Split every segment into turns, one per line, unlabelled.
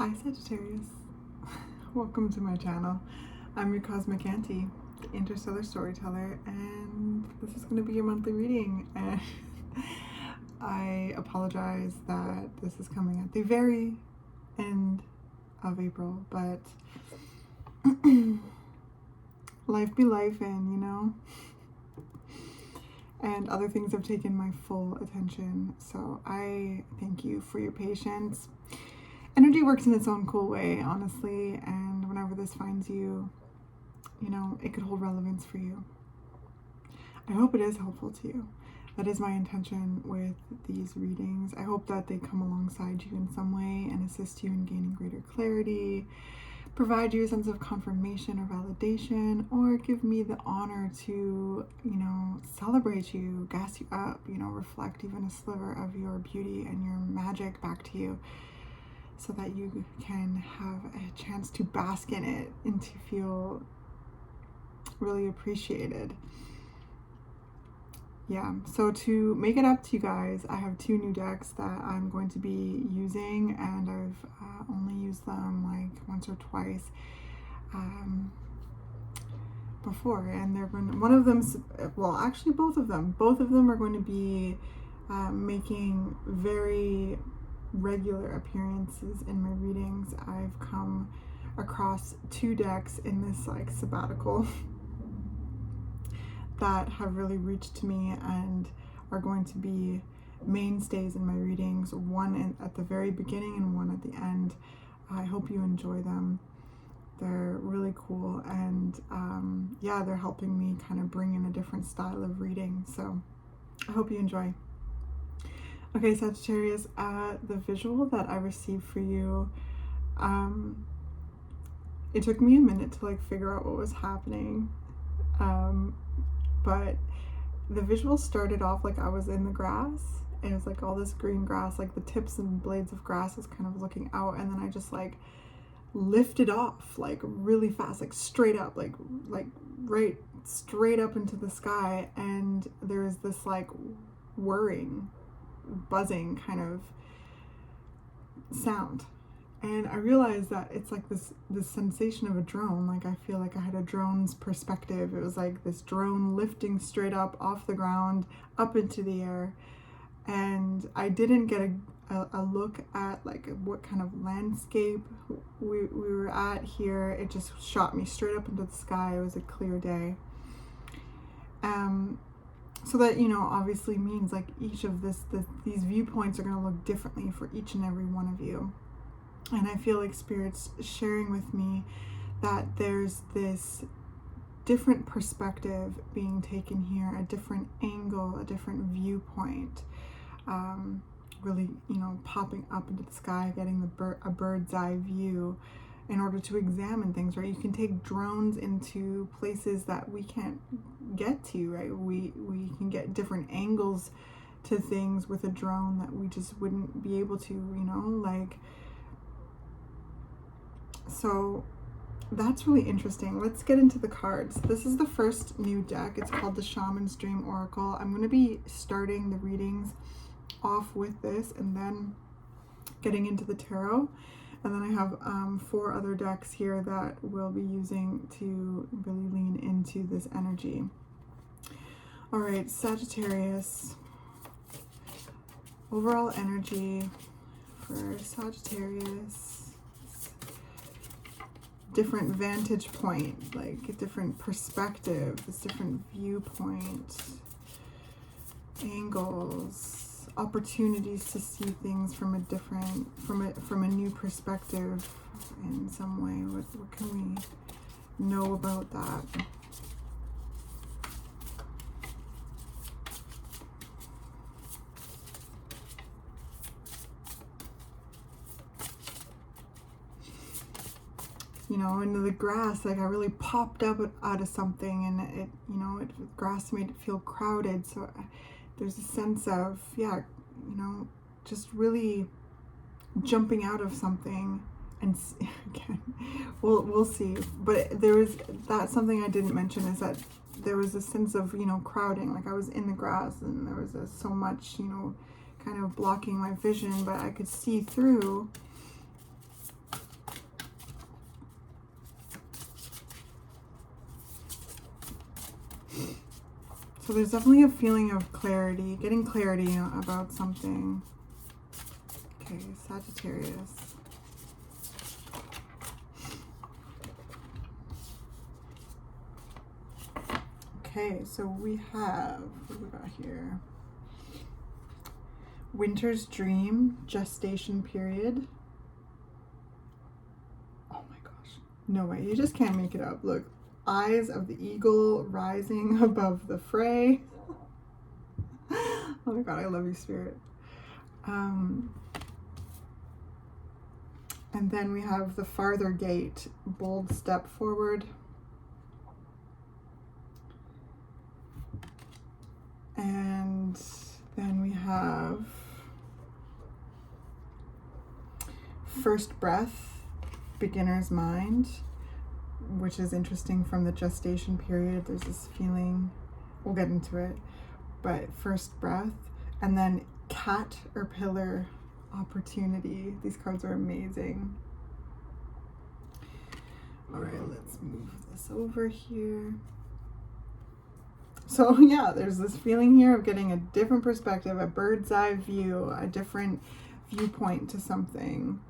Hi Sagittarius, welcome to my channel. I'm your Cosmic Auntie, the interstellar storyteller, and this is going to be your monthly reading. And I apologize that this is coming at the very end of April, but life be life, and and other things have taken my full attention, so I thank you for your patience. Energy works in its own cool way, honestly, and whenever this finds you, it could hold relevance for you. I hope it is helpful to you. That is my intention with these readings. I hope that they come alongside you in some way and assist you in gaining greater clarity, provide you a sense of confirmation or validation, or give me the honor to, celebrate you, gas you up, reflect even a sliver of your beauty and your magic back to you, so that you can have a chance to bask in it and to feel really appreciated. Yeah, so to make it up to you guys, I have two new decks that I'm going to be using, and I've only used them like once or twice before, and they're going to, one of them, well, actually both of them are going to be making very regular appearances in my readings. I've come across two decks in this like sabbatical that have really reached me and are going to be mainstays in my readings, one at the very beginning and one at the end. I hope you enjoy them. They're really cool, and yeah, they're helping me kind of bring in a different style of reading, so I hope you enjoy. Okay, Sagittarius, the visual that I received for you, it took me a minute to like figure out what was happening, but the visual started off like I was in the grass, and it was like all this green grass, like the tips and blades of grass was kind of looking out, and then I just like lifted off like really fast, like straight up, like right straight up into the sky, and there's this like whirring, buzzing kind of sound, and I realized that it's like this sensation of a drone. Like I feel like I had a drone's perspective. It was like this drone lifting straight up off the ground up into the air, and I didn't get a look at like what kind of landscape we were at here. It just shot me straight up into the sky. It was a clear day. So that, obviously means like each of these viewpoints are going to look differently for each and every one of you. And I feel like Spirit's sharing with me that there's this different perspective being taken here, a different angle, a different viewpoint, really, popping up into the sky, getting a bird's eye view in order to examine things, right? You can take drones into places that we can't get to, right? We can get different angles to things with a drone that we just wouldn't be able to, like, so that's really interesting. Let's get into the cards. This is the first new deck. It's called the Shaman's Dream Oracle. I'm going to be starting the readings off with this and then getting into the tarot. And then I have 4 other decks here that we'll be using to really lean into this energy. All right, Sagittarius. Overall energy for Sagittarius. Different vantage point, like a different perspective, this different viewpoint, angles, opportunities to see things from a different, from a new perspective in some way. What can we know about that? And the grass, like I really popped up out of something, and the grass made it feel crowded. So there's a sense of, just really jumping out of something. And again, we'll see. But that's something I didn't mention, is that there was a sense of, crowding. Like I was in the grass, and there was so much, kind of blocking my vision, but I could see through So there's definitely a feeling of clarity, getting clarity about something. Okay, Sagittarius. Okay, so we have, what do we got here? Winter's dream, gestation period. Oh my gosh, no way, you just can't make it up. Look, eyes of the eagle rising above the fray. Oh my god, I love you, Spirit. And then we have the farther gate, bold step forward. And then we have first breath, beginner's mind, which is interesting from the gestation period. There's this feeling, we'll get into it, but first breath, and then cat or pillar, opportunity. These cards are amazing. All right, let's move this over here. So yeah, there's this feeling here of getting a different perspective, a bird's eye view, a different viewpoint to something.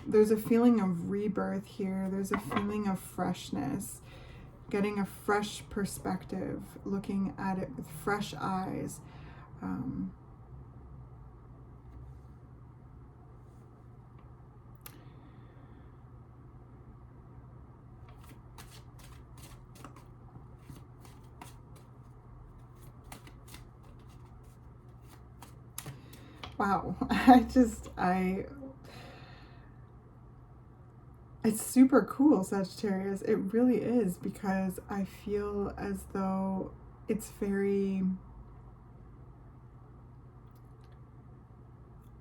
There's a feeling of rebirth here. There's a feeling of freshness, getting a fresh perspective, looking at it with fresh eyes. Wow, it's super cool, Sagittarius. It really is, because I feel as though it's very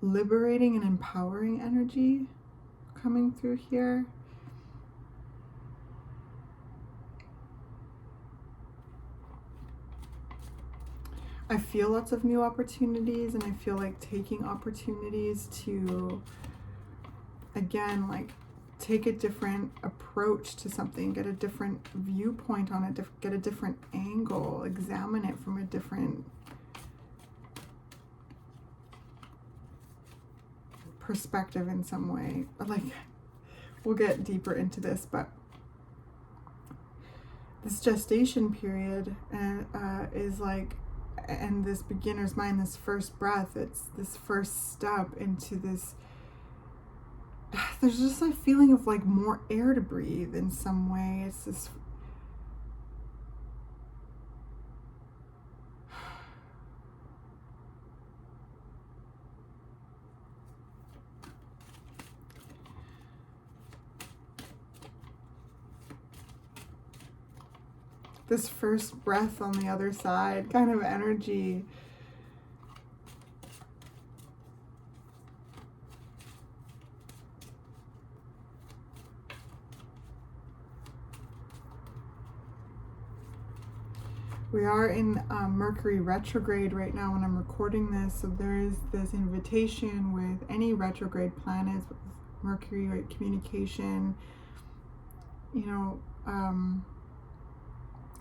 liberating and empowering energy coming through here. I feel lots of new opportunities, and I feel like taking opportunities to, again, like take a different approach to something, get a different viewpoint on it, get a different angle, examine it from a different perspective in some way. Like, we'll get deeper into this, but this gestation period is like, and this beginner's mind, this first breath, it's this first step into this, there's just a feeling of like more air to breathe in some way. It's this, this first breath on the other side kind of energy. We are in Mercury retrograde right now when I'm recording this, so there is this invitation with any retrograde planets, with Mercury, right, communication, you know,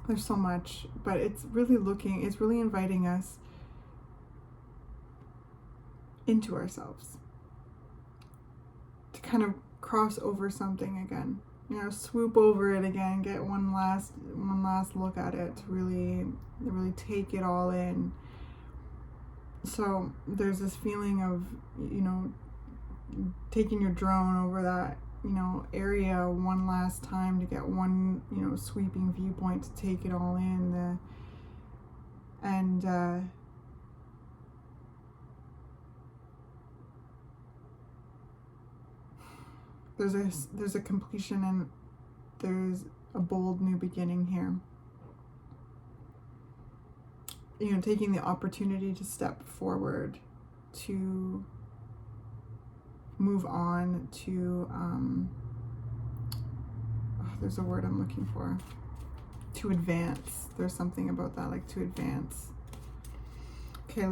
there's so much, but it's really inviting us into ourselves, to kind of cross over something again, you know, swoop over it again, get one last look at it, to really take it all in. So there's this feeling of, you know, taking your drone over that, you know, area one last time to get one, you know, sweeping viewpoint, to take it all in. There's a completion, and there's a bold new beginning here. You know, taking the opportunity to step forward, to move on, to there's a word I'm looking for, to advance. There's something about that, like to advance. Okay,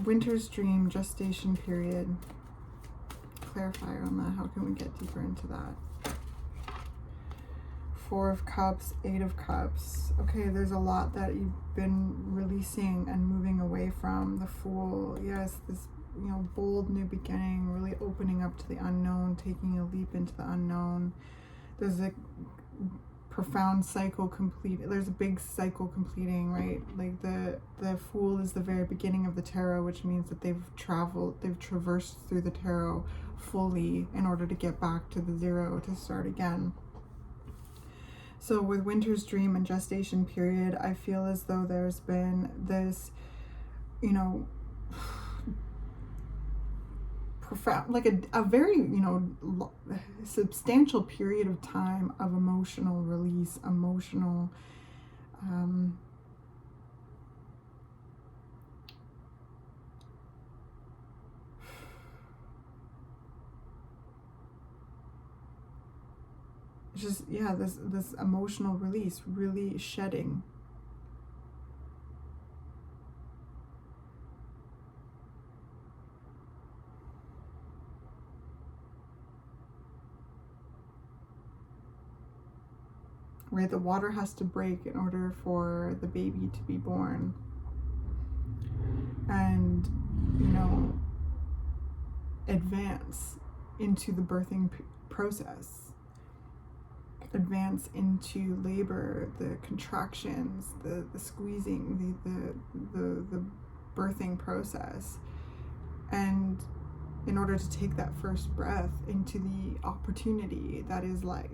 winter's dream, gestation period. Clarifier on that. How can we get deeper into that? Four of Cups, Eight of Cups. Okay, there's a lot that you've been releasing and moving away from. The Fool, yes, this, you know, bold new beginning, really opening up to the unknown, taking a leap into the unknown. There's a profound cycle complete. There's a big cycle completing, right? Like the Fool is the very beginning of the tarot, which means that they've traversed through the tarot fully in order to get back to the zero, to start again. So with Winter's Dream and gestation period, I feel as though there's been this, you know, profound, like a very, you know, substantial period of time of emotional release, emotional, just, yeah, this emotional release, really shedding. Right, the water has to break in order for the baby to be born. And, you know, advance into the birthing process. Advance into labor, the contractions, the squeezing, the birthing process. And in order to take that first breath into the opportunity that is life.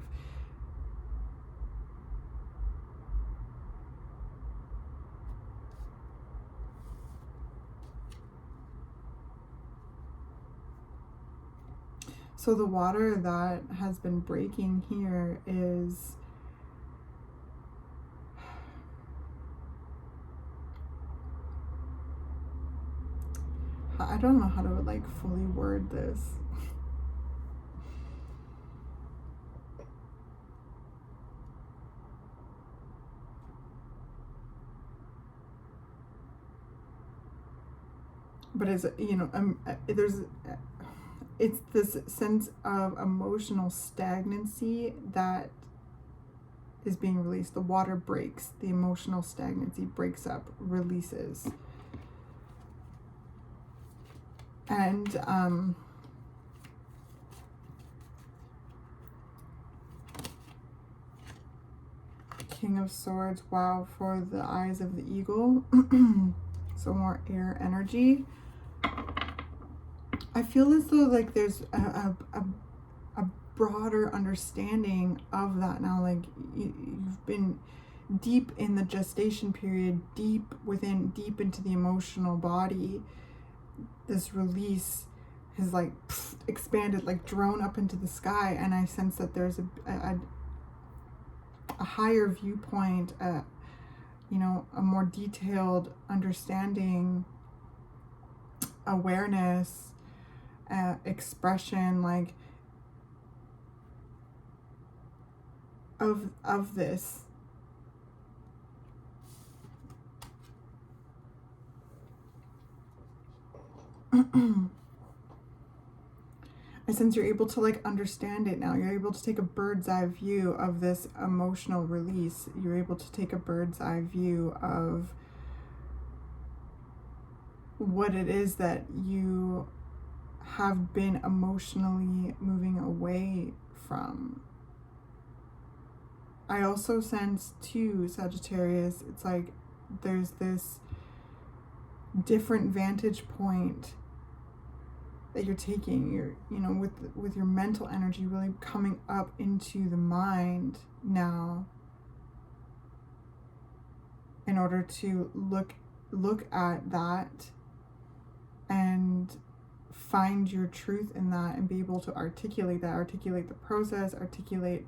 So the water that has been breaking here is, I don't know how to like fully word this. But it's, you know, it's this sense of emotional stagnancy that is being released. The water breaks, the emotional stagnancy breaks up, releases. And King of Swords, wow, for the eyes of the eagle. So more air energy. I feel as though like there's a broader understanding of that now. Like you've been deep in the gestation period, deep into the emotional body. This release has like expanded, like drawn up into the sky, and I sense that there's a higher viewpoint, you know, a more detailed understanding, awareness, expression, like of this. I sense you're able to like understand it now. You're able to take a bird's eye view of this emotional release. You're able to take a bird's eye view of what it is that you have been emotionally moving away from. I also sense too, Sagittarius, it's like there's this different vantage point that you're taking. You're, you know, with your mental energy really coming up into the mind now in order to look at that and find your truth in that and be able to articulate that, articulate the process, articulate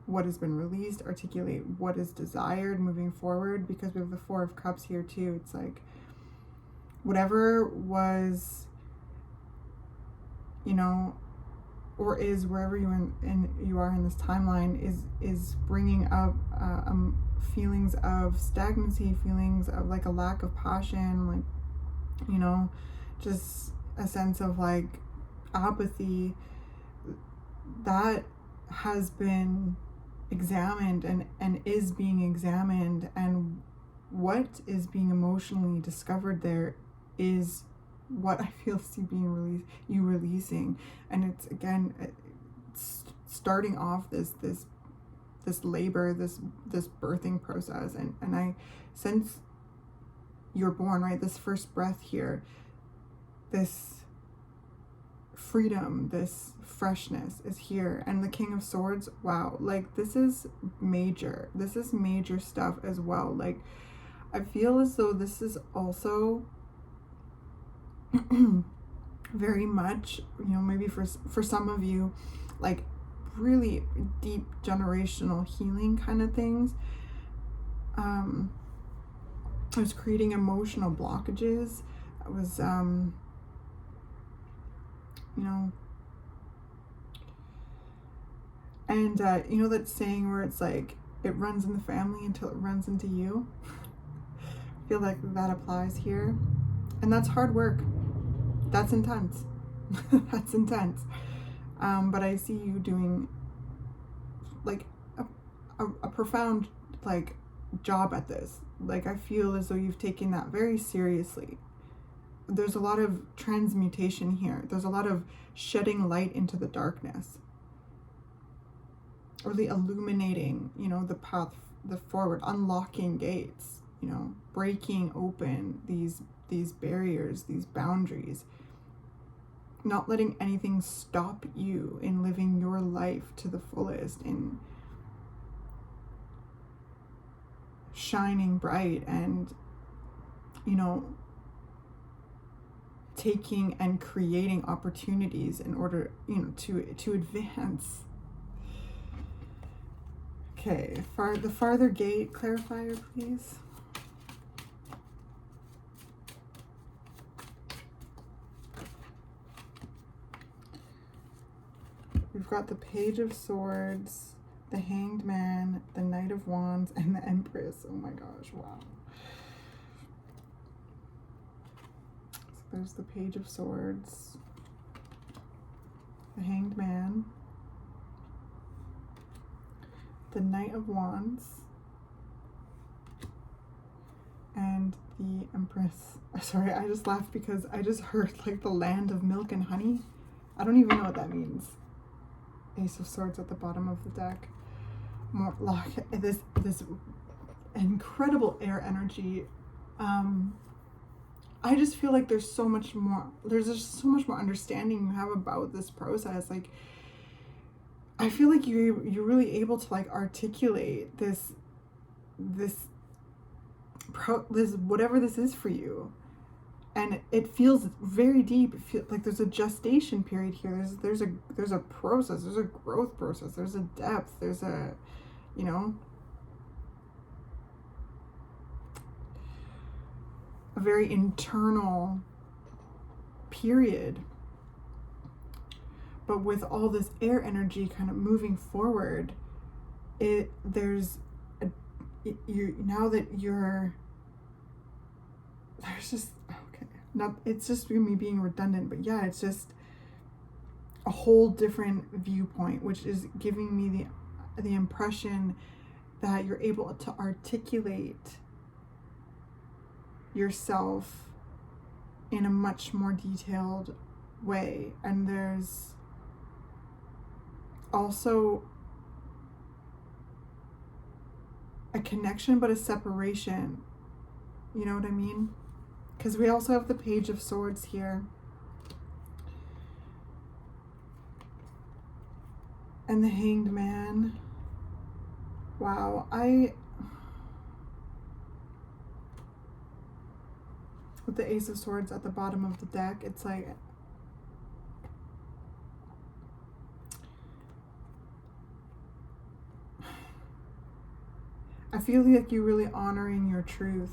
what has been released, articulate what is desired moving forward. Because we have the Four of Cups here too. It's like whatever was, you know, or is wherever you are in this timeline is bringing up feelings of stagnancy, feelings of like a lack of passion, like, you know, just a sense of like apathy that has been examined and is being examined, and what is being emotionally discovered there is what I feel see being releasing. And it's, again, it's starting off this labor, this birthing process, and I sense you're born, right? This first breath here, this freedom, this freshness is here. And the King of Swords, wow, like this is major stuff as well. Like I feel as though this is also very much, you know, maybe for some of you, like really deep generational healing kind of things. I was creating emotional blockages. I was you know, and you know that saying where it's like it runs in the family until it runs into you? I feel like that applies here. And that's hard work. That's intense. That's intense. But I see you doing like a profound like job at this. Like I feel as though you've taken that very seriously. There's a lot of transmutation here. There's a lot of shedding light into the darkness. Really illuminating, you know, the path, the forward, unlocking gates, you know, breaking open these barriers, these boundaries, not letting anything stop you in living your life to the fullest, in shining bright and, you know, taking and creating opportunities in order, you know, to advance. Okay, the farther gate clarifier, please. We've got the Page of Swords, the Hanged Man, the Knight of Wands, and the Empress. Oh my gosh, wow. There's the Page of Swords, the Hanged Man, the Knight of Wands, and the Empress. Sorry, I just laughed because I just heard like the land of milk and honey. I don't even know what that means. Ace of Swords at the bottom of the deck. More lock, this incredible air energy. I just feel like there's just so much more understanding you have about this process. Like I feel like you're really able to like articulate this whatever this is for you, and it feels very deep. It feels like there's a gestation period here. There's a process. There's a growth process. There's a depth. There's a, you know, a very internal period. But with all this air energy kind of moving forward, there's just, okay, not, it's just me being redundant, but yeah, it's just a whole different viewpoint, which is giving me the impression that you're able to articulate yourself in a much more detailed way. And there's also a connection but a separation, you know what I mean? Because we also have the Page of Swords here, and the Hanged Man. Wow, with the Ace of Swords at the bottom of the deck, it's like I feel like you're really honoring your truth.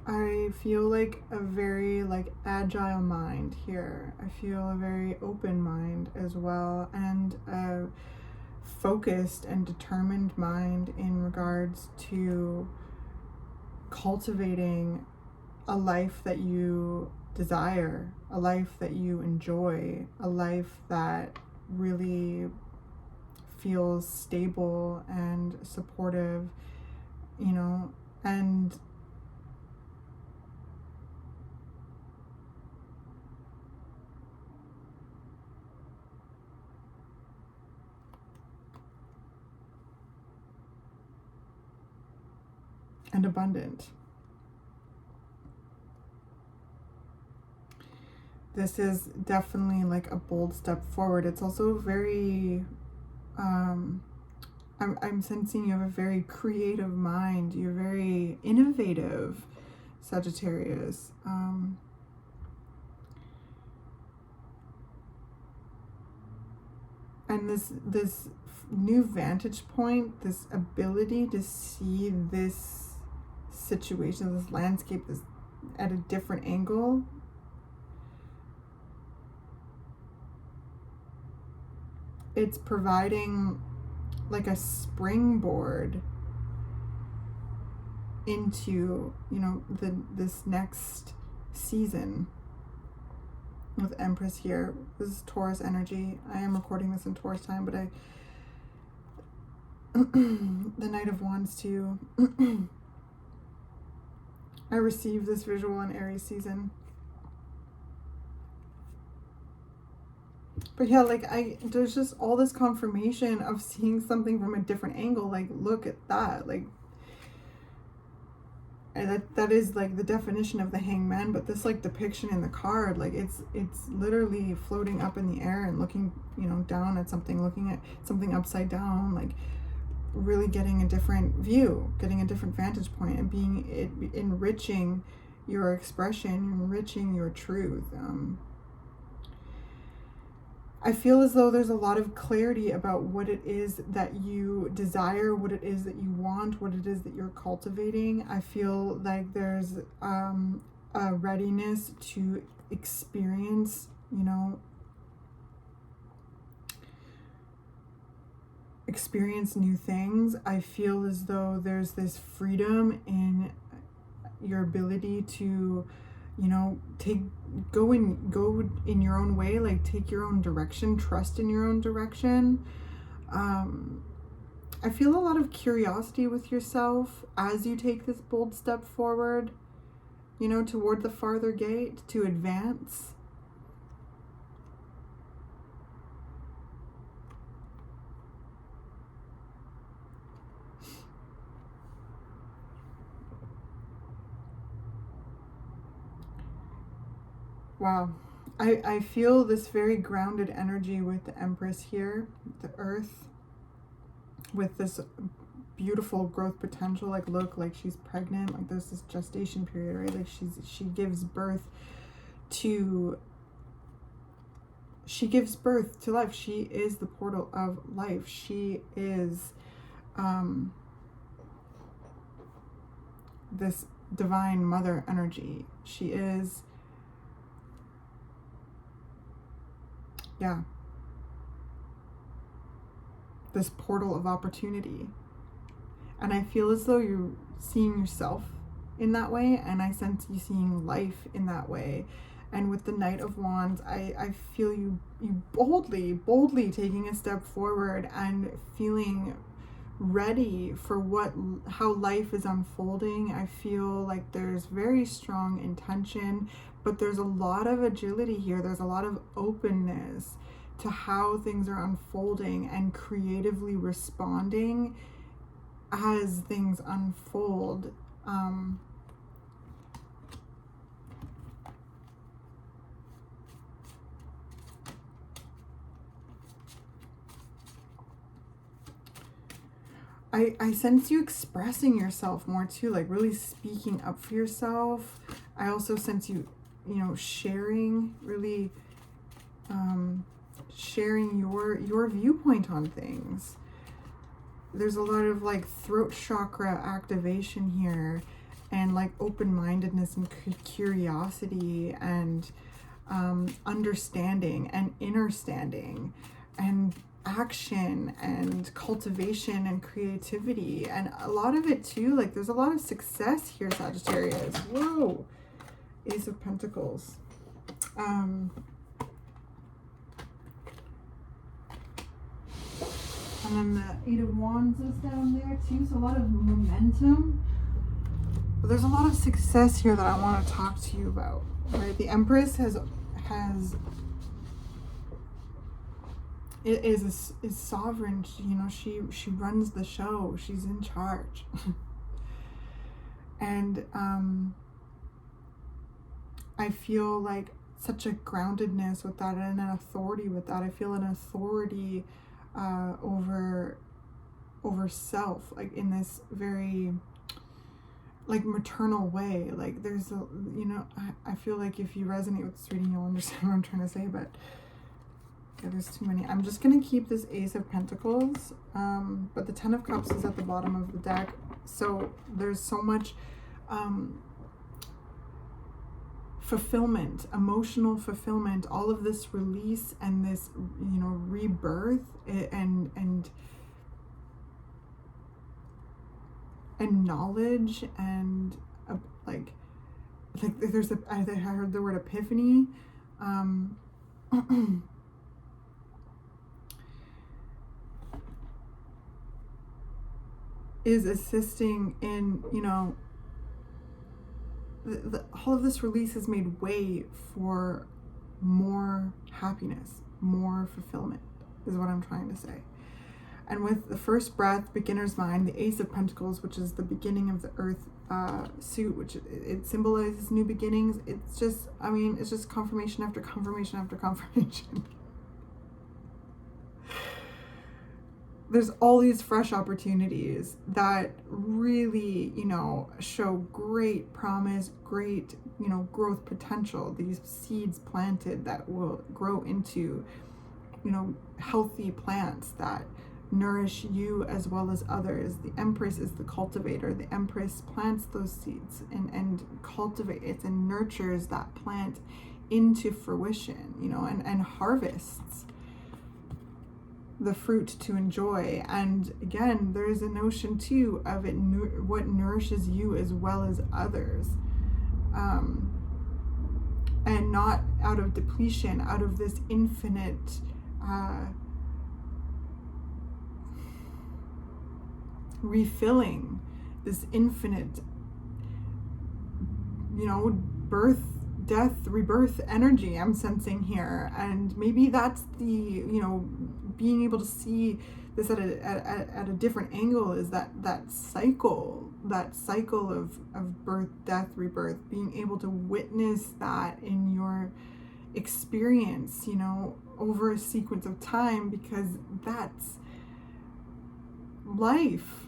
I feel like a very like agile mind here. I feel a very open mind as well, and a focused and determined mind in regards to cultivating a life that you desire, a life that you enjoy, a life that really feels stable and supportive, you know, and abundant. This is definitely like a bold step forward. It's also very, I'm sensing you have a very creative mind. You're very innovative, Sagittarius. And this new vantage point, this ability to see this situation, this landscape, this at a different angle, it's providing like a springboard into, you know, this next season with Empress here. This is Taurus energy. I am recording this in Taurus time, but the Knight of Wands too. I received this visual in Aries season. But yeah, like there's just all this confirmation of seeing something from a different angle. Like, look at that. Like, and that is like the definition of the Hangman, but this like depiction in the card, like it's literally floating up in the air and looking, you know, down at something, looking at something upside down, like really getting a different view, getting a different vantage point, and enriching your expression, enriching your truth. I feel as though there's a lot of clarity about what it is that you desire, what it is that you want, what it is that you're cultivating. I feel like there's a readiness to experience, you know, experience new things. I feel as though there's this freedom in your ability to, you know, go in your own way, like take your own direction, trust in your own direction. I feel a lot of curiosity with yourself as you take this bold step forward, you know, toward the farther gate, to advance. Wow. I feel this very grounded energy with the Empress here, the Earth, with this beautiful growth potential. Like, look, like she's pregnant, like there's this gestation period, right? Like she gives birth to life. She is the portal of life. She is this divine mother energy. She is, yeah, this portal of opportunity. And I feel as though you're seeing yourself in that way, and I sense you seeing life in that way. And with the Knight of Wands, I feel you boldly taking a step forward and feeling ready for how life is unfolding. I feel like there's very strong intention, but there's a lot of agility here. There's a lot of openness to how things are unfolding and creatively responding as things unfold. I sense you expressing yourself more too, like really speaking up for yourself. I also sense you, you know, sharing, really sharing your viewpoint on things. There's a lot of like throat chakra activation here, and like open-mindedness and curiosity and understanding and innerstanding and action and cultivation and creativity, and a lot of it too, like there's a lot of success here, Sagittarius. Whoa, Ace of Pentacles. And then the 8 of Wands is down there too, so a lot of momentum. But there's a lot of success here that I want to talk to you about, right? The Empress is sovereign. You know, she runs the show. She's in charge. And I feel like such a groundedness with that and an authority with that. I feel an authority over self, like in this very like maternal way. Like there's a, you know, I feel like if you resonate with this reading, you'll understand what I'm trying to say, but yeah, there's too many. I'm just gonna keep this Ace of Pentacles, but the 10 of Cups is at the bottom of the deck. So there's so much fulfillment, emotional fulfillment, all of this release and this, you know, rebirth and knowledge and like there's I heard the word epiphany. Is assisting in, you know, all of this release has made way for more happiness, more fulfillment, is what I'm trying to say. And with the first breath, beginner's mind, the Ace of Pentacles, which is the beginning of the Earth suit, which it symbolizes new beginnings. It's just, I mean, it's just confirmation after confirmation after confirmation. There's all these fresh opportunities that really, you know, show great promise, great, you know, growth potential. These seeds planted that will grow into, you know, healthy plants that nourish you as well as others. The Empress is the cultivator. The Empress plants those seeds and cultivates and nurtures that plant into fruition, you know, and harvests the fruit to enjoy. And again, there's a notion too of it, what nourishes you as well as others, and not out of depletion, out of this infinite refilling, this infinite, you know, birth, death, rebirth energy I'm sensing here. And maybe that's the, you know, being able to see this at a different angle is that cycle of birth, death, rebirth, being able to witness that in your experience, you know, over a sequence of time, because that's life.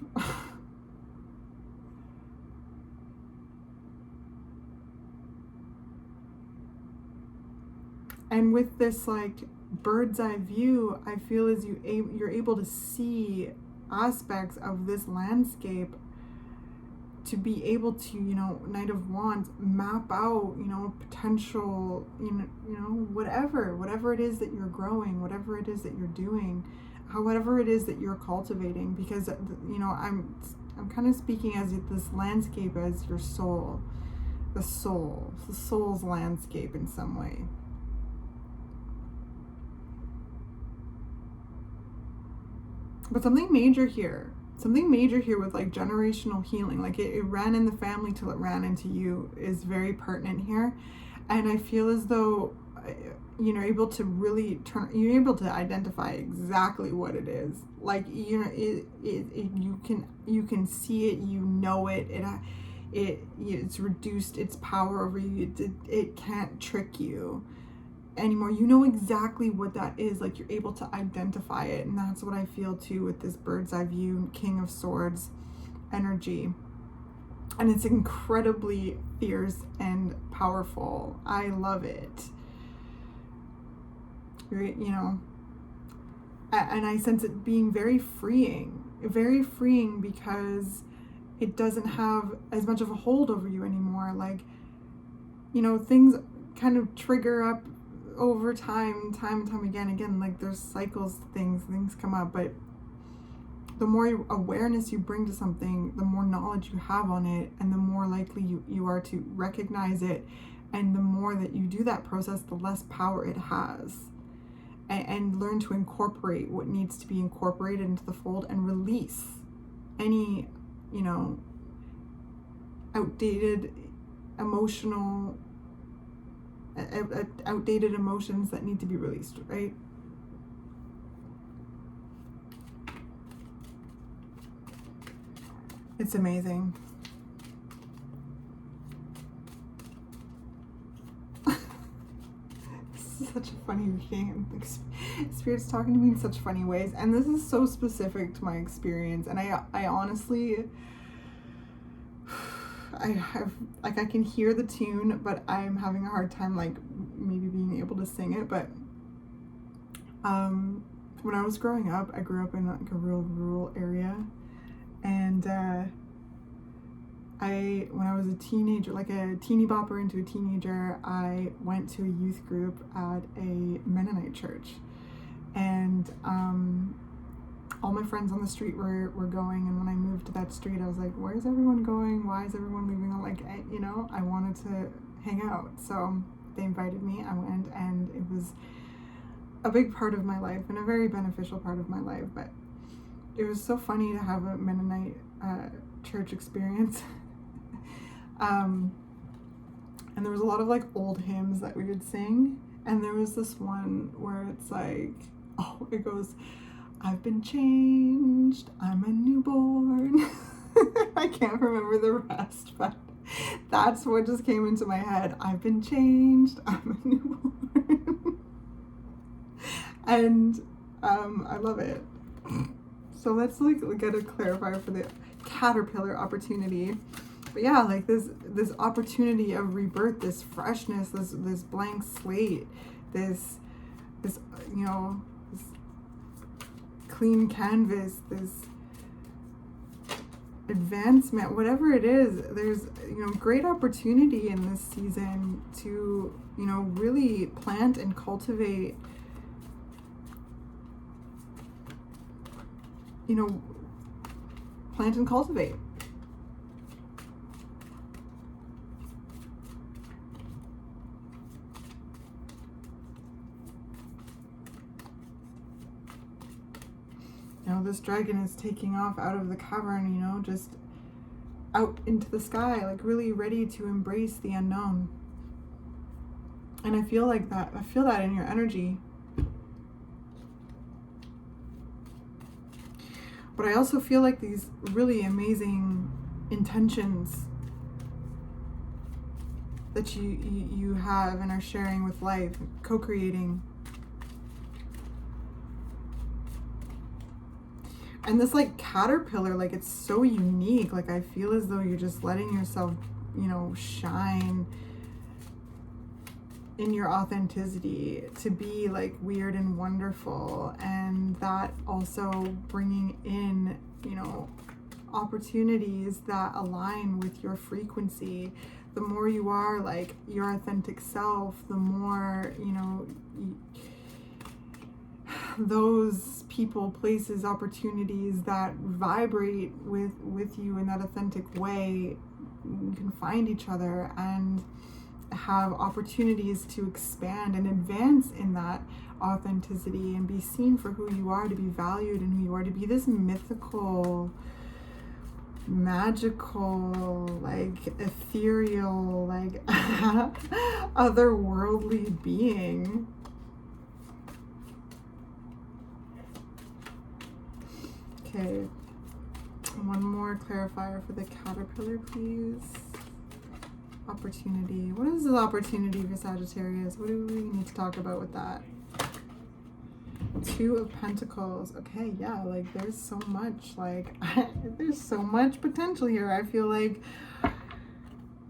And with this like bird's eye view, I feel as you're able to see aspects of this landscape, to be able to, you know, Knight of Wands, map out, you know, potential, you know, whatever it is that you're growing, whatever it is that you're doing, whatever it is that you're cultivating, because, you know, I'm kind of speaking as this landscape as your soul, the soul's landscape in some way. But something major here with like generational healing, like it ran in the family till it ran into you, is very pertinent here. And I feel as though, you know, able to really you're able to identify exactly what it is. Like, you know, you can see it, you know it's reduced its power over you. It can't trick you anymore. You know exactly what that is. Like, you're able to identify it. And that's what I feel too with this bird's eye view, King of Swords energy. And it's incredibly fierce and powerful. I love it. You know, and I sense it being very freeing, because it doesn't have as much of a hold over you anymore. Like, you know, things kind of trigger up over time and time again, like there's cycles, things come up, but the more awareness you bring to something, the more knowledge you have on it, and the more likely you are to recognize it And the more that you do that process, the less power it has. And learn to incorporate what needs to be incorporated into the fold and release any, outdated emotional, outdated emotions that need to be released, right? It's amazing. Such a funny reading. Spirit's talking to me in such funny ways, and this is so specific to my experience. And I honestly, I have, like, I can hear the tune, but I'm having a hard time, like, maybe being able to sing it. But when I was growing up, I grew up in like a real rural area, and when I was a teenager, like a teeny bopper into a teenager, I went to a youth group at a Mennonite church. And all my friends on the street were going. And when I moved to that street, I was like, where's everyone going? Why is everyone leaving? Like, I wanted to hang out. So they invited me. I went, and it was a big part of my life and a very beneficial part of my life. But it was so funny to have a Mennonite church experience. And there was a lot of like old hymns that we would sing, and there was this one where it's like, it goes, I've been changed, I'm a newborn. I can't remember the rest, but that's what just came into my head. I've been changed, I'm a newborn. And I love it. So let's like get a clarifier for the caterpillar opportunity. But yeah, like this opportunity of rebirth, this freshness, this blank slate, this this clean canvas, this advancement, whatever it is, there's great opportunity in this season to really plant and cultivate plant and cultivate. This dragon is taking off out of the cavern, just out into the sky, like really ready to embrace the unknown. And I feel like that. I feel that in your energy. But I also feel like these really amazing intentions that you have and are sharing with life, co-creating. And this like caterpillar, like it's so unique. Like I feel as though you're just letting yourself, shine in your authenticity to be like weird and wonderful. And that also bringing in, opportunities that align with your frequency. The more you are like your authentic self, the more, those people, places, opportunities that vibrate with you in that authentic way, you can find each other and have opportunities to expand and advance in that authenticity and be seen for who you are, to be valued in who you are, to be this mythical, magical, like ethereal, like otherworldly being. Okay, one more clarifier for the caterpillar, please. Opportunity. What is the opportunity for Sagittarius? What do we need to talk about with that? Two of Pentacles. Okay, yeah, like there's so much, like there's so much potential here. I feel like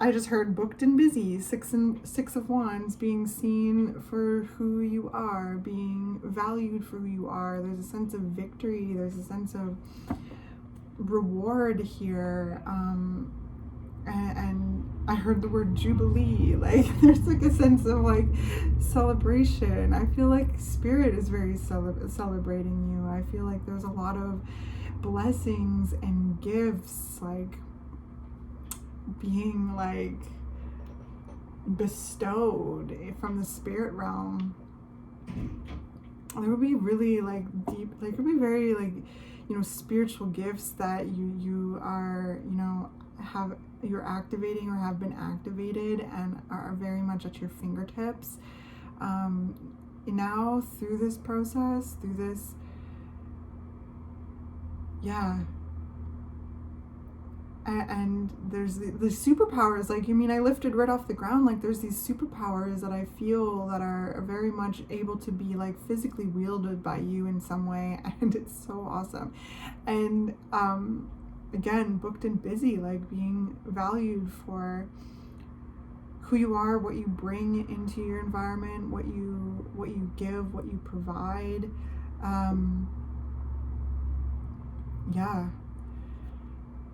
I just heard booked and busy. Six of Wands, being seen for who you are, being valued for who you are. There's a sense of victory. There's a sense of reward here. And I heard the word jubilee. Like there's like a sense of like celebration. I feel like Spirit is very celebrating you. I feel like there's a lot of blessings and gifts, like being like bestowed from the spirit realm. There would be really like deep, like it would be very like, you know, spiritual gifts that you are, you know, you're activating or have been activated and are very much at your fingertips. Now through this process, through this, yeah. And there's the superpowers, like, I mean, I lifted right off the ground, like there's these superpowers that I feel that are very much able to be like physically wielded by you in some way, and it's so awesome. And again, booked and busy, like being valued for who you are, what you bring into your environment, what you give, what you provide. Yeah.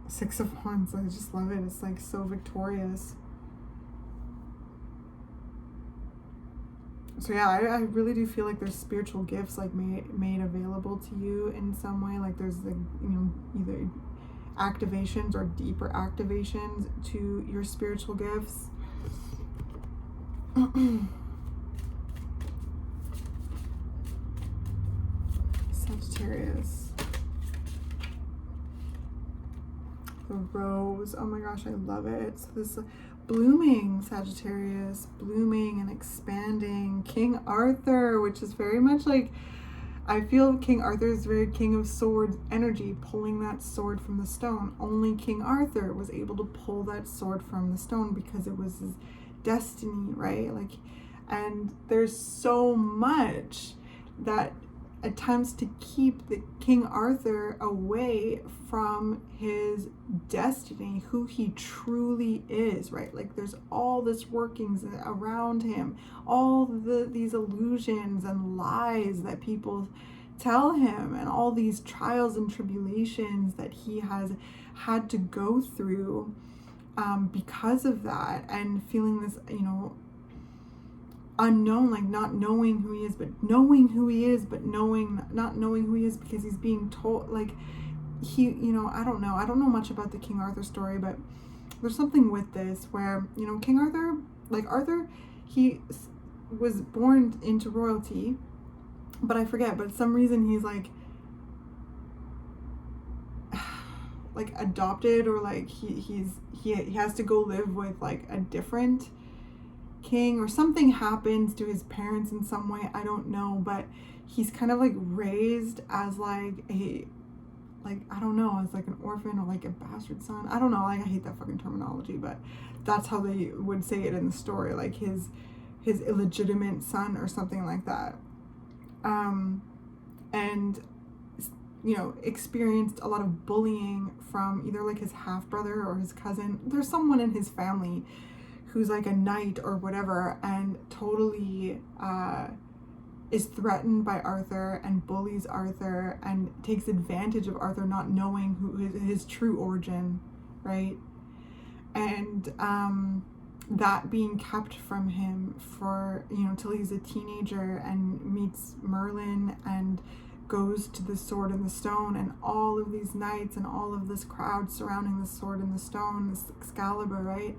Six of Wands, I just love it. It's like so victorious. So yeah, I really do feel like there's spiritual gifts like made available to you in some way. Like there's the, you know, either activations or deeper activations to your spiritual gifts. Sagittarius. The rose, oh my gosh, I love it. So this blooming Sagittarius, blooming and expanding. King Arthur, which is very much like, I feel King Arthur is very King of Swords energy, pulling that sword from the stone. Only King Arthur was able to pull that sword from the stone because it was his destiny, right? Like, and there's so much that attempts to keep the King Arthur away from his destiny, who he truly is, right? Like there's all this workings around him, all these illusions and lies that people tell him, and all these trials and tribulations that he has had to go through because of that, and feeling this, you know, unknown, like not knowing who he is, but knowing who he is, but not knowing who he is because he's being told, like he, you know, I don't know much about the King Arthur story, but there's something with this where, you know, King Arthur, like Arthur, he was born into royalty, but I forget, but some reason he's like adopted, or like he has to go live with like a different king, or something happens to his parents in some way, I don't know, but he's kind of like raised as like a, like, I don't know, as like an orphan or like a bastard son, I don't know, like I hate that fucking terminology, but that's how they would say it in the story, like his illegitimate son or something like that, and you know, experienced a lot of bullying from either like his half brother or his cousin. There's someone in his family who's like a knight or whatever, and totally is threatened by Arthur and bullies Arthur and takes advantage of Arthur not knowing who his true origin, right? And that being kept from him for, you know, till he's a teenager and meets Merlin and goes to the sword and the stone, and all of these knights and all of this crowd surrounding the sword and the stone, this Excalibur, right?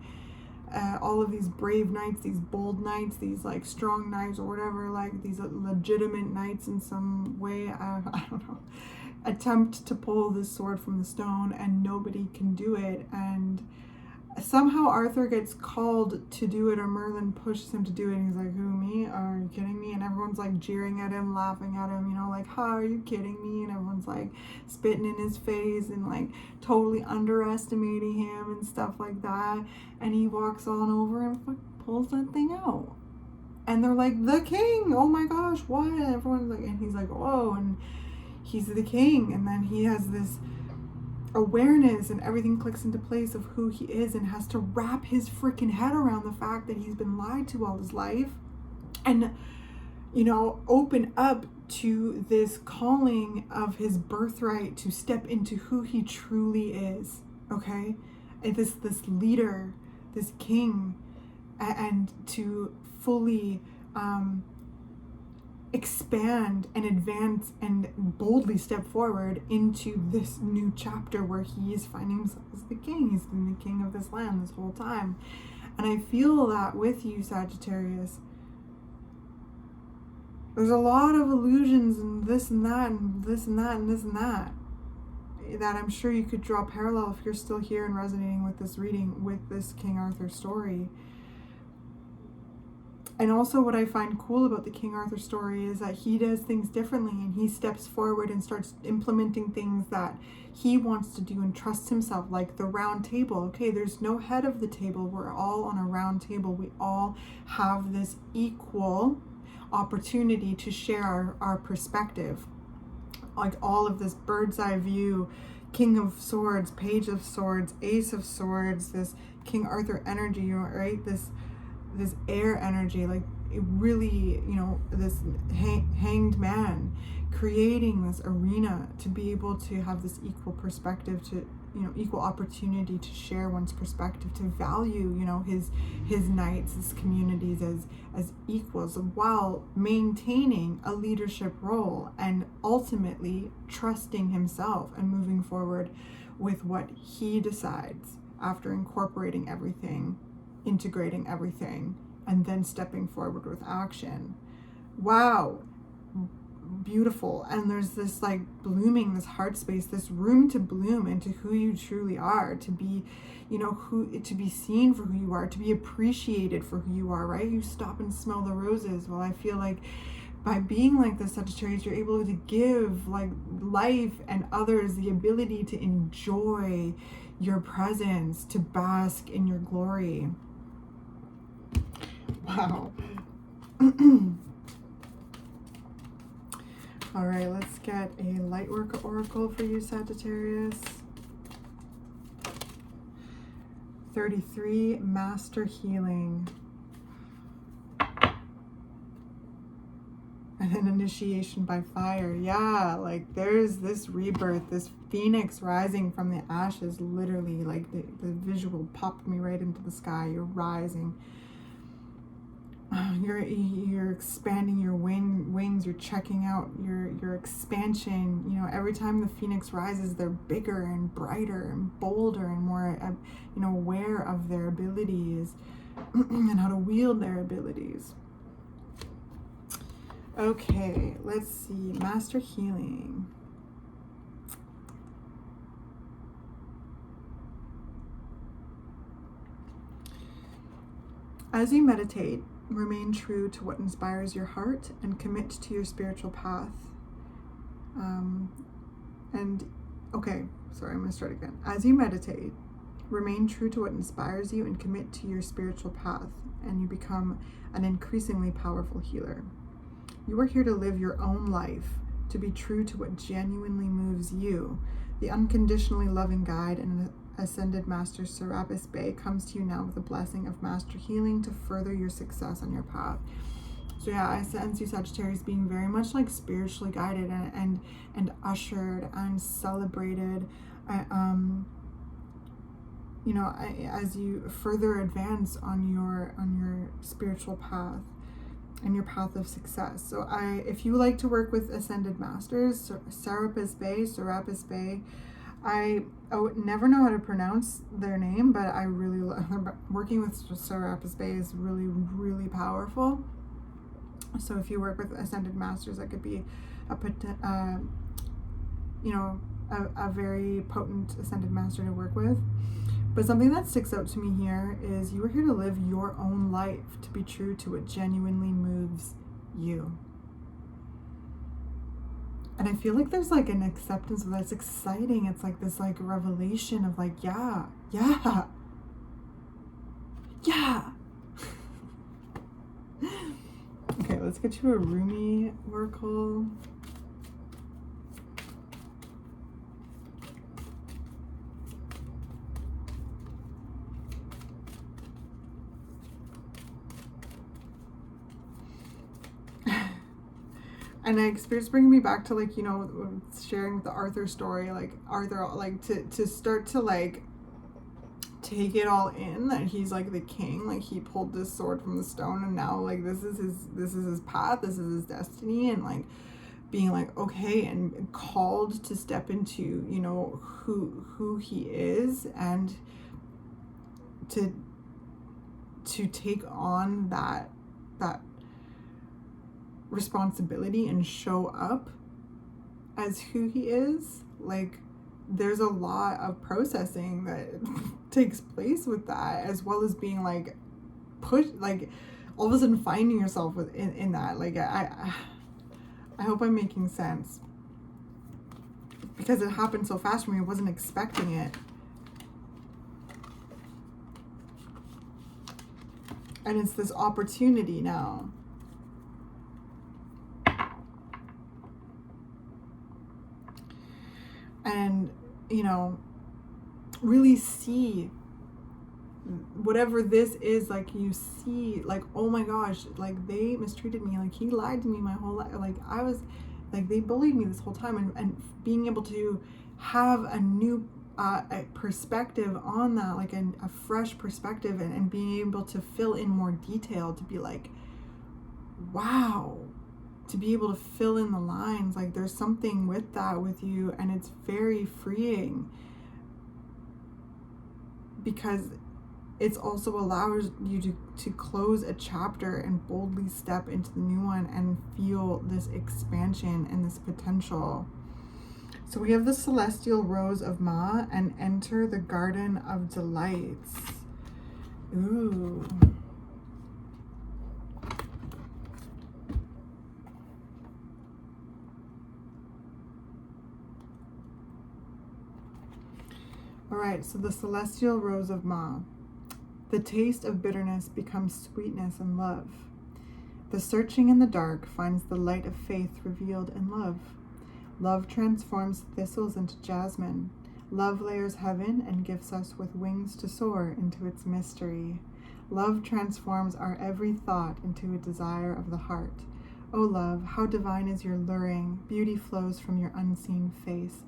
All of these brave knights, these bold knights, these like strong knights or whatever, like these legitimate knights in some way, I don't know, attempt to pull this sword from the stone, and nobody can do it, and somehow Arthur gets called to do it, or Merlin pushes him to do it, and he's like, who, me? Are you kidding me? And everyone's like jeering at him, laughing at him, you know, like, how are you kidding me? And everyone's like spitting in his face and like totally underestimating him and stuff like that, and he walks on over and pulls that thing out, and they're like, the king, oh my gosh, what? And everyone's like, and he's like, whoa, and he's the king, and then he has this awareness and everything clicks into place of who he is, and has to wrap his freaking head around the fact that he's been lied to all his life, and, you know, open up to this calling of his birthright to step into who he truly is, okay? And this leader, this king, and to fully expand and advance and boldly step forward into this new chapter where he is finding himself as the king. He's been the king of this land this whole time. And I feel that with you, Sagittarius. There's a lot of illusions and this and that and this and that and this and that I'm sure you could draw parallel if you're still here and resonating with this reading, with this King Arthur story. And also what I find cool about the King Arthur story is that he does things differently, and he steps forward and starts implementing things that he wants to do and trusts himself, like the round table. Okay, there's no head of the table. We're all on a round table. We all have this equal opportunity to share our perspective. Like all of this bird's eye view, King of Swords, Page of Swords, Ace of Swords, this King Arthur energy, right? This air energy, like it really, this hanged man, creating this arena to be able to have this equal perspective, to equal opportunity to share one's perspective, to value his knights, his communities as equals, while maintaining a leadership role and ultimately trusting himself and moving forward with what he decides after incorporating everything, integrating everything, and then stepping forward with action. Wow, beautiful. And there's this like blooming, this heart space, this room to bloom into who you truly are, to be to be seen for who you are, to be appreciated for who you are, right? You stop and smell the roses. Well, I feel like by being like the Sagittarius, you're able to give like life and others the ability to enjoy your presence, to bask in your glory. Wow. All right, let's get a Lightworker Oracle for you, Sagittarius. 33, Master Healing. And then Initiation by Fire. Yeah, like there's this rebirth, this phoenix rising from the ashes, literally. Like the visual popped me right into the sky. You're rising. You're expanding your wings. You're checking out your expansion. Every time the phoenix rises, they're bigger and brighter and bolder and more aware of their abilities and how to wield their abilities. Okay, let's see. Master Healing. As you meditate, remain true to what inspires your heart and commit to your spiritual path. I'm going to start again. As you meditate, remain true to what inspires you and commit to your spiritual path, and you become an increasingly powerful healer. You are here to live your own life, to be true to what genuinely moves you. The unconditionally loving guide and Ascended Master Serapis Bey comes to you now with the blessing of Master Healing to further your success on your path. So yeah, I sense you, Sagittarius, being very much like spiritually guided and ushered and celebrated. As you further advance on your spiritual path and your path of success. So if you like to work with Ascended Masters, Serapis Bey, I would never know how to pronounce their name, but I really love working with Serapis Bey is really, really powerful. So if you work with Ascended Masters, that could be a very potent Ascended Master to work with. But something that sticks out to me here is you are here to live your own life, to be true to what genuinely moves you. And I feel like there's like an acceptance of that. It's exciting. It's like this like revelation of like, yeah. Okay, let's get you a Rumi oracle. And it's bringing me back to like, sharing the Arthur story, like Arthur, like to start to like take it all in, that he's like the king, like he pulled this sword from the stone, and now like this is his path, this is his destiny, and like being like okay and called to step into who he is, and to to take on that responsibility and show up as who he is, like there's a lot of processing that takes place with that, as well as being like pushed, like all of a sudden finding yourself in that. Like I hope I'm making sense, because it happened so fast for me. I wasn't expecting it. And it's this opportunity now. And, you know, really see whatever this is. Like, you see, like, oh my gosh, like they mistreated me. Like, he lied to me my whole life. Like, I was, like, they bullied me this whole time. And being able to have a new a perspective on that, like a fresh perspective, and being able to fill in more detail, to be like, wow, to be able to fill in the lines, like there's something with that with you, and it's very freeing, because it's also allows you to close a chapter and boldly step into the new one and feel this expansion and this potential. So we have the celestial rose of Ma and enter the garden of delights. Ooh. All right, so the celestial rose of Ma. The taste of bitterness becomes sweetness and love. The searching in the dark finds the light of faith revealed in love. Love transforms thistles into jasmine. Love layers heaven and gifts us with wings to soar into its mystery. Love transforms our every thought into a desire of the heart. O love, how divine is your luring. Beauty flows from your unseen face.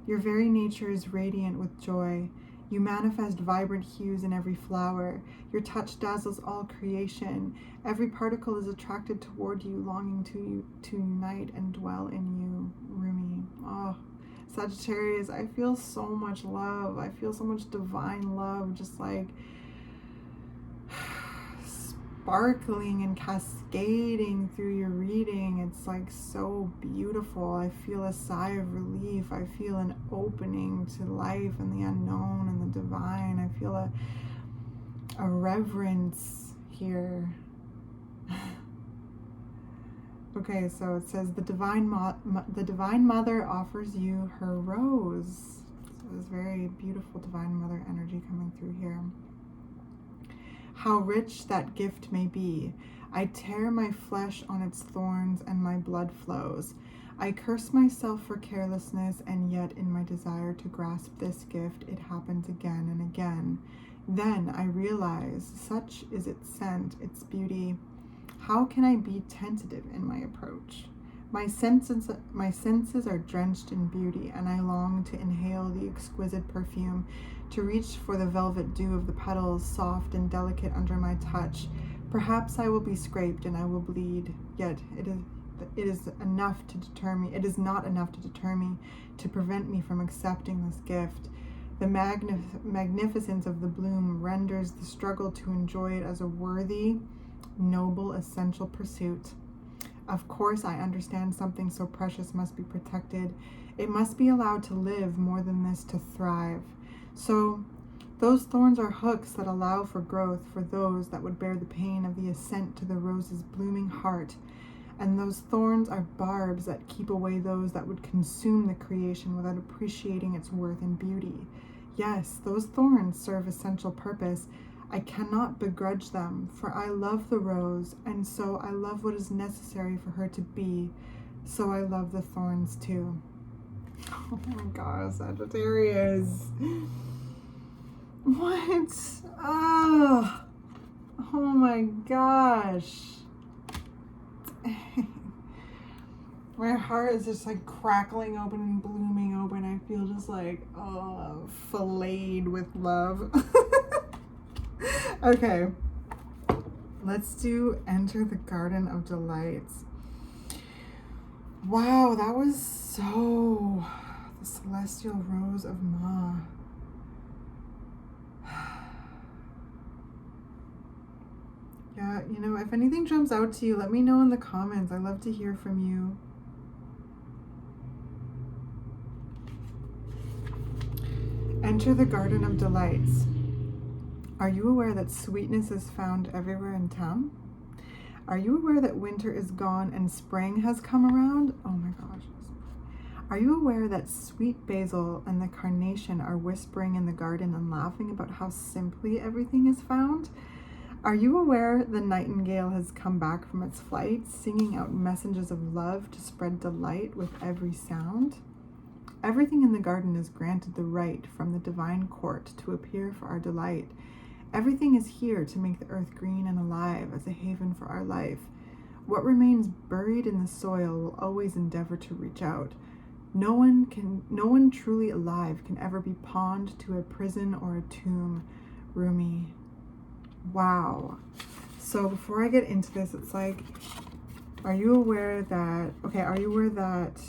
Your very nature is radiant with joy. You manifest vibrant hues in every flower. Your touch dazzles all creation. Every particle is attracted toward you, longing to unite and dwell in you. Rumi. Oh, Sagittarius, I feel so much love. I feel so much divine love, just like sparkling and cascading through your reading. It's like so beautiful. I feel a sigh of relief. I feel an opening to life and the unknown and the divine. I feel a reverence here. Okay, so it says the divine mother offers you her rose. So there's very beautiful divine mother energy coming through here. How rich that gift may be. I tear my flesh on its thorns and my blood flows. I curse myself for carelessness, and yet in my desire to grasp this gift, it happens again and again. Then I realize, such is its scent, its beauty. How can I be tentative in my approach? My senses are drenched in beauty, and I long to inhale the exquisite perfume, to reach for the velvet dew of the petals, soft and delicate under my touch. Perhaps I will be scraped and I will bleed, yet it is enough to deter me. It is not enough to deter me, to prevent me from accepting this gift. The magnificence of the bloom renders the struggle to enjoy it as a worthy, noble, essential pursuit. Of course, I understand something so precious must be protected. It must be allowed to live, more than this, to thrive. So, those thorns are hooks that allow for growth for those that would bear the pain of the ascent to the rose's blooming heart. And those thorns are barbs that keep away those that would consume the creation without appreciating its worth and beauty. Yes, those thorns serve essential purpose. I cannot begrudge them, for I love the rose, and so I love what is necessary for her to be. So I love the thorns too. Oh my gosh, Sagittarius. What? Oh my gosh. My heart is just like crackling open and blooming open. I feel just like, filleted with love. Okay, let's do Enter the Garden of Delights. Wow, that was so... The Celestial Rose of Ma. Yeah, you know, if anything jumps out to you, let me know in the comments. I love to hear from you. Enter the Garden of Delights. Are you aware that sweetness is found everywhere in town? Are you aware that winter is gone and spring has come around? Oh my gosh. Are you aware that sweet basil and the carnation are whispering in the garden and laughing about how simply everything is found? Are you aware the nightingale has come back from its flight, singing out messages of love to spread delight with every sound? Everything in the garden is granted the right from the divine court to appear for our delight. Everything is here to make the earth green and alive as a haven for our life. What remains buried in the soil will always endeavor to reach out. No one truly alive can ever be pawned to a prison or a tomb. Rumi. Wow. So before I get into this, it's like, are you aware that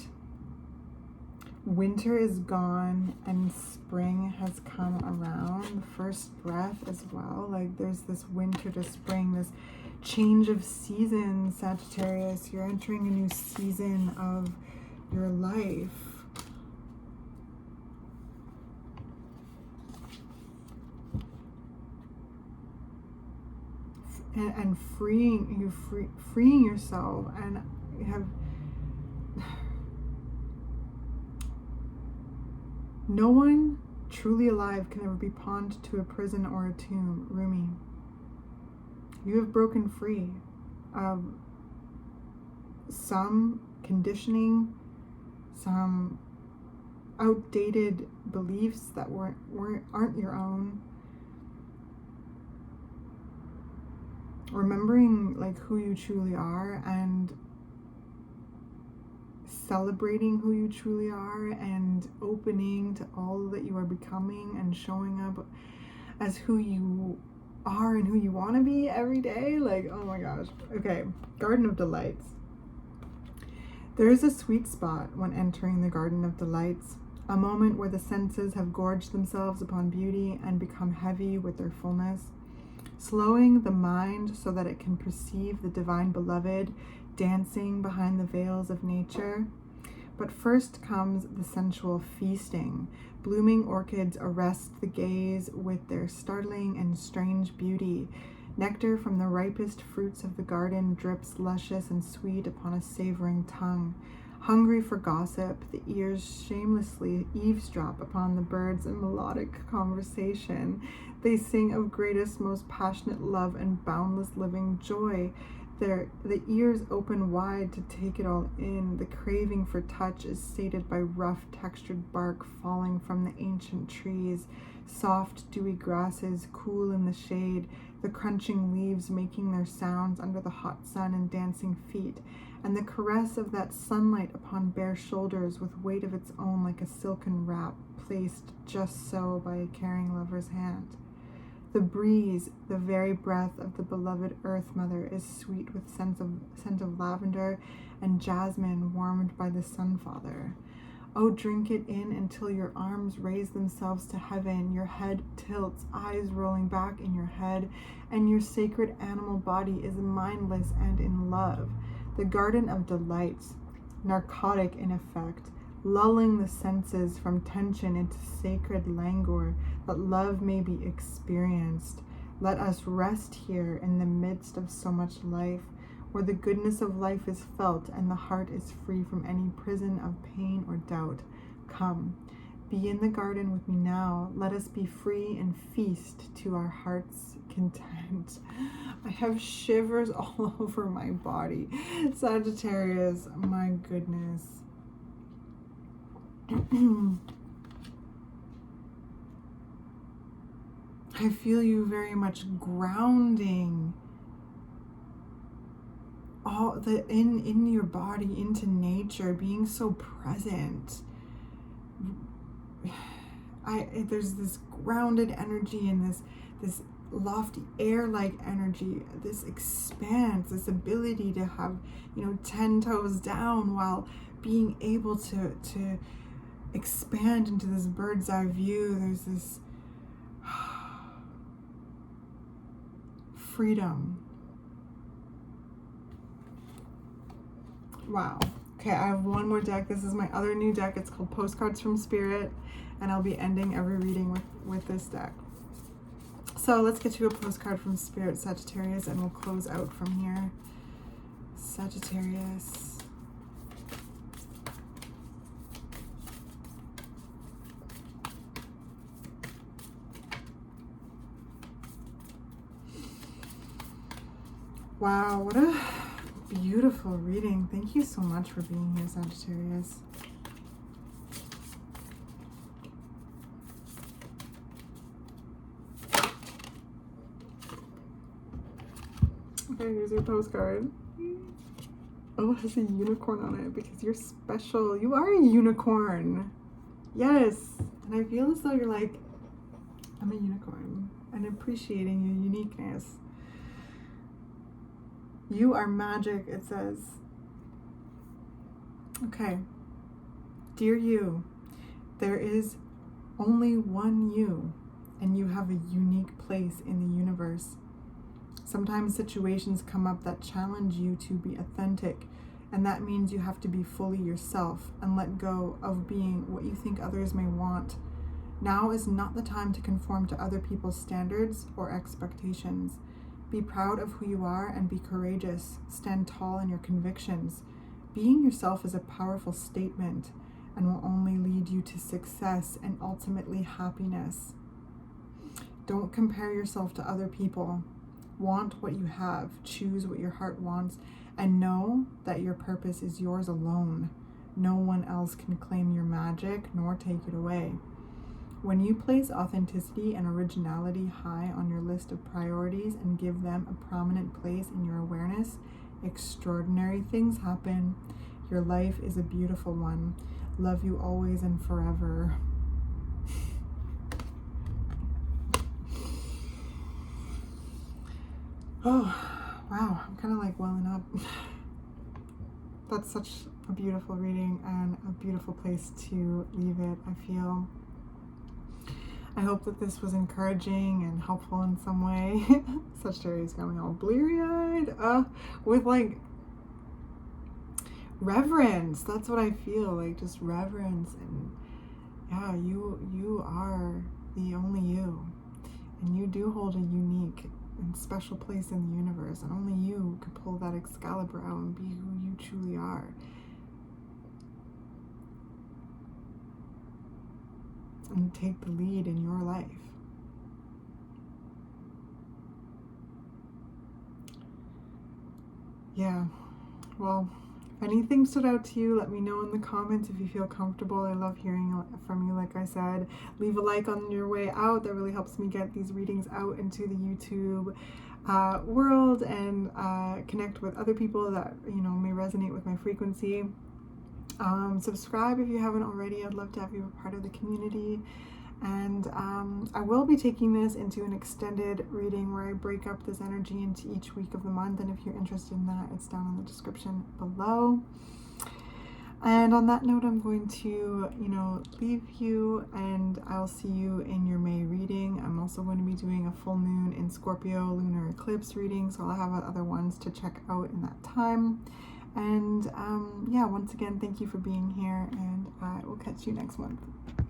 winter is gone and spring has come around? The first breath as well. Like there's this winter to spring, this change of season, Sagittarius. You're entering a new season of your life. And freeing yourself, and you have no one truly alive can ever be pawned to a prison or a tomb. Rumi. You have broken free of some conditioning, some outdated beliefs that aren't your own. Remembering like who you truly are and celebrating who you truly are and opening to all that you are becoming and showing up as who you are and who you want to be every day. Like, oh my gosh. Okay, Garden of Delights. There is a sweet spot when entering the Garden of Delights, a moment where the senses have gorged themselves upon beauty and become heavy with their fullness, slowing the mind so that it can perceive the divine beloved dancing behind the veils of nature. But first comes the sensual feasting. Blooming orchids arrest the gaze with their startling and strange beauty. Nectar from the ripest fruits of the garden drips luscious and sweet upon a savoring tongue. Hungry for gossip, the ears shamelessly eavesdrop upon the birds in melodic conversation. They sing of greatest, most passionate love and boundless living joy. The ears open wide to take it all in. The craving for touch is sated by rough, textured bark falling from the ancient trees, soft, dewy grasses cool in the shade, the crunching leaves making their sounds under the hot sun and dancing feet, and the caress of that sunlight upon bare shoulders with weight of its own like a silken wrap placed just so by a caring lover's hand. The breeze, the very breath of the beloved Earth Mother, is sweet with scent of lavender and jasmine warmed by the Sun Father. Oh, drink it in until your arms raise themselves to heaven, your head tilts, eyes rolling back in your head, and your sacred animal body is mindless and in love. The Garden of Delights, narcotic in effect, lulling the senses from tension into sacred languor, that love may be experienced. Let us rest here in the midst of so much life, where the goodness of life is felt and the heart is free from any prison of pain or doubt. Come, be in the garden with me now. Let us be free and feast to our heart's content. I have shivers all over my body. Sagittarius, my goodness. I feel you very much grounding all the in your body into nature, being so present. There's this grounded energy and this lofty air-like energy, this expanse, this ability to have 10 toes down while being able to expand into this bird's eye view. There's this freedom Wow. Okay, I have one more deck. This is my other new deck. It's called Postcards from Spirit, and I'll be ending every reading with this deck. So let's get you a postcard from Spirit, Sagittarius, and we'll close out from here. Sagittarius. Wow, what a beautiful reading. Thank you so much for being here, Sagittarius. Okay, here's your postcard. Oh, it has a unicorn on it because you're special. You are a unicorn. Yes. And I feel as though you're like, I'm a unicorn, and appreciating your uniqueness. You are magic, it says. Okay. Dear you, there is only one you, and you have a unique place in the universe. Sometimes situations come up that challenge you to be authentic, and that means you have to be fully yourself and let go of being what you think others may want. Now is not the time to conform to other people's standards or expectations. Be proud of who you are and be courageous. Stand tall in your convictions. Being yourself is a powerful statement and will only lead you to success and ultimately happiness. Don't compare yourself to other people. Want what you have. Choose what your heart wants, and know that your purpose is yours alone. No one else can claim your magic nor take it away. When you place authenticity and originality high on your list of priorities and give them a prominent place in your awareness, extraordinary things happen. Your life is a beautiful one. Love you always and forever. Oh, wow. I'm kind of like welling up. That's such a beautiful reading and a beautiful place to leave it, I feel. I hope that this was encouraging and helpful in some way. Sagittarius got me all bleary-eyed. With like reverence. That's what I feel, like just reverence. And yeah, you are the only you. And you do hold a unique and special place in the universe. And only you could pull that Excalibur out and be who you truly are. And take the lead in your life. Yeah, well, if anything stood out to you, let me know in the comments if you feel comfortable. I love hearing from you, like I said. Leave a like on your way out. That really helps me get these readings out into the YouTube world and connect with other people that, you know, may resonate with my frequency. Subscribe if you haven't already. I'd love to have you a part of the community. And I will be taking this into an extended reading where I break up this energy into each week of the month. And if you're interested in that, it's down in the description below. And on that note, I'm going to, leave you, and I'll see you in your May reading. I'm also going to be doing a full moon in Scorpio lunar eclipse reading, so I'll have other ones to check out in that time. And yeah, once again, thank you for being here, and I will catch you next month.